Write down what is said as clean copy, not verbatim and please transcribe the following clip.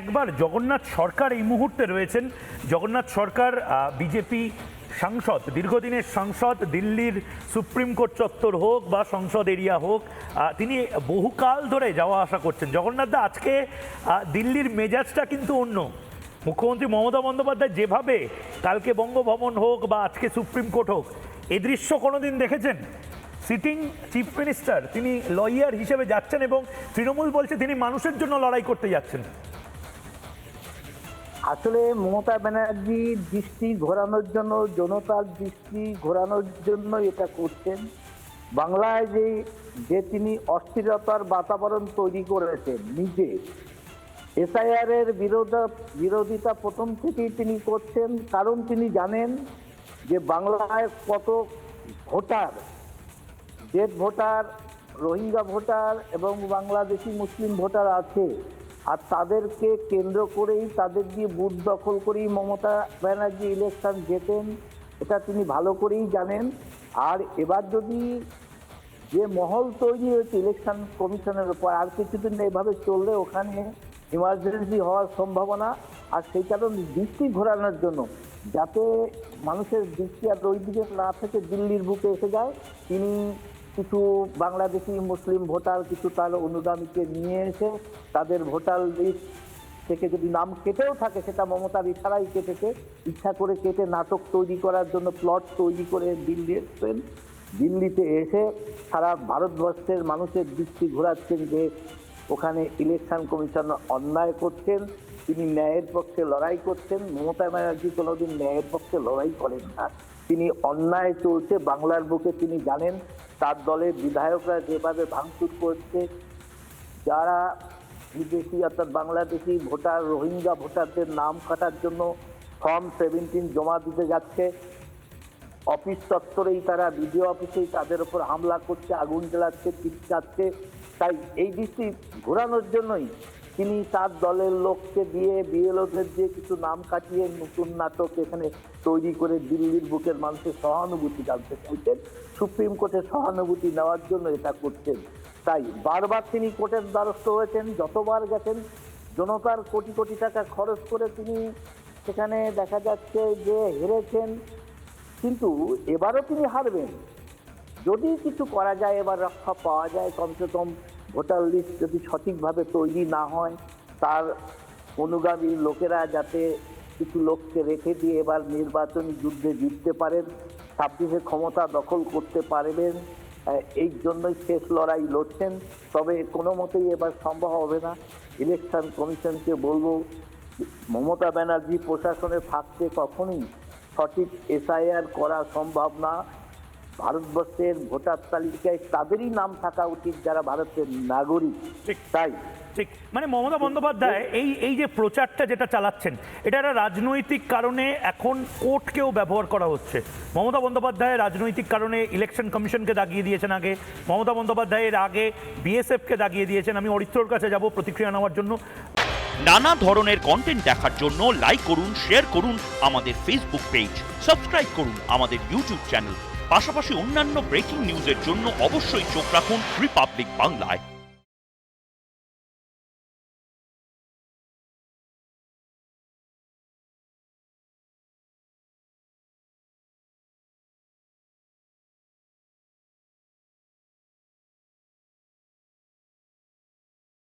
একবার জগন্নাথ সরকার এই মুহূর্তে রয়েছেন। জগন্নাথ সরকার বিজেপি সাংসদ, দীর্ঘদিনের সাংসদ, দিল্লির সুপ্রিম কোর্ট চত্বর হোক বা সংসদ এরিয়া হোক, তিনি বহুকাল ধরে যাওয়া আসা করছেন। জগন্নাথ দা, আজকে দিল্লির মেজাজটা কিন্তু অন্য। মুখ্যমন্ত্রী মমতা বন্দ্যোপাধ্যায় যেভাবে কালকে বঙ্গভবন হোক বা আজকে সুপ্রিম কোর্ট হোক, এ দৃশ্য কোনোদিন দেখেছেন? সিটিং চিফ মিনিস্টার তিনি লয়ার হিসেবে যাচ্ছেন এবং তৃণমূল বলছে তিনি মানুষের জন্য লড়াই করতে যাচ্ছেন। আসলে মমতা ব্যানার্জি দৃষ্টি ঘোরানোর জন্য, জনতার দৃষ্টি ঘোরানোর জন্য এটা করছেন। বাংলায় যে তিনি অস্থিরতার বাতাবরণ তৈরি করেছেন নিজে, এসআইআর এর বিরোধিতা প্রথম থেকেই তিনি করছেন। কারণ তিনি জানেন যে বাংলায় কত voter, dead voter, Rohingya voter এবং বাংলাদেশি মুসলিম ভোটার আছে, আর তাদেরকে কেন্দ্র করেই, তাদের দিয়ে বুথ দখল করেই মমতা ব্যানার্জি ইলেকশন জেতেন। এটা তিনি ভালো করেই জানেন। আর এবার যদি যে মহল তৈরি হয়েছে ইলেকশন কমিশনের উপর, আর কিছুদিন এভাবে চললে ওখানে ইমার্জেন্সি হওয়ার সম্ভাবনা। আর সেই কারণে দৃষ্টি ঘোরানোর জন্য, যাতে মানুষের দৃষ্টি আর ওই দিকে না থেকে দিল্লির বুকে এসে যায়, তিনি কিছু বাংলাদেশি মুসলিম ভোটার, কিছু তার অনুগামীকে নিয়ে এসে তাদের ভোটার লিস্ট থেকে যদি নাম কেটেও থাকে, সেটা মমতার ইচ্ছারাই কেটেছে, ইচ্ছা করে কেটে নাটক তৈরি করার জন্য প্লট তৈরি করে দিল্লি এসেছেন। দিল্লিতে এসে সারা ভারতবর্ষের মানুষের দৃষ্টি ঘোরাচ্ছেন যে ওখানে ইলেকশন কমিশন অন্যায় করছেন, তিনি ন্যায়ের পক্ষে লড়াই করছেন। মমতা ব্যানার্জি কোনোদিন ন্যায়ের পক্ষে লড়াই করেন না, তিনি অন্যায় চলছে বাংলার বুকে তিনি জানেন। তার দলের বিধায়করা যেভাবে ভাঙচুর করছে, যারা বিদেশি অর্থাৎ বাংলাদেশি ভোটার, রোহিঙ্গা ভোটারদের নাম কাটার জন্য ফর্ম 17 জমা দিতে যাচ্ছে, অফিস চত্বরেই তারা, বিডিও অফিসেই তাদের উপর হামলা করছে, আগুন জ্বালাচ্ছে, চিৎকাচ্ছে। তাই এই দৃষ্টি ঘোরানোর জন্যই তিনি তার দলের লোককে দিয়ে, বিএলওদের দিয়ে কিছু নাম কাটিয়ে নতুন নাটক এখানে তৈরি করে দিল্লির বুকের মানুষের সহানুভূতি জানতে চাইছেন, সুপ্রিম কোর্টের সহানুভূতি নেওয়ার জন্য এটা করছেন। তাই বারবার তিনি কোর্টের দ্বারস্থ হয়েছেন, যতবার গেছেন জনতার কোটি কোটি টাকা খরচ করে তিনি সেখানে দেখা যাচ্ছে যে হেরেছেন। কিন্তু এবারও তিনি হারবেন। যদি কিছু করা যায়, এবার রক্ষা পাওয়া যায়, কমসে কম ভোটার লিস্ট যদি সঠিকভাবে তৈরি না হয়, তার অনুগামী লোকেরা যাতে কিছু লোককে রেখে দিয়ে এবার নির্বাচনী যুদ্ধে জিততে পারেন, 26-এ ক্ষমতা দখল করতে পারবেন, এই জন্যই শেষ লড়াই লড়ছেন। তবে কোনো মতেই এবার সম্ভব হবে না। ইলেকশন কমিশনকে বলবো, মমতা ব্যানার্জি প্রশাসনের ফাঁকতে কখনোই সঠিক এসআইআর করা সম্ভব না। ভারতবর্ষের ভোটার তালিকায় তাদেরই নাম থাকা উচিত যারা ভারতের নাগরিক। তাই ঠিক, মানে মমতা বন্দ্যোপাধ্যায় এই যে প্রচারটা যেটা চালাচ্ছেন, এটা একটা রাজনৈতিক কারণে এখন কোর্টকেও ব্যবহার করা হচ্ছে। মমতা বন্দ্যোপাধ্যায় রাজনৈতিক কারণে ইলেকশন কমিশনকে দাগিয়ে দিয়েছেন আগে, মমতা বন্দ্যোপাধ্যায়ের আগে বিএসএফকে দাগিয়ে দিয়েছেন। আমি অরিত্রর কাছে যাব প্রতিক্রিয়া নেওয়ার জন্য। নানা ধরনের কন্টেন্ট দেখার জন্য লাইক করুন, শেয়ার করুন আমাদের ফেসবুক পেজ, সাবস্ক্রাইব করুন আমাদের ইউটিউব চ্যানেল। পাশাপাশি অন্যান্য ব্রেকিং নিউজের জন্য অবশ্যই চোখ রাখুন রিপাবলিক বাংলায়।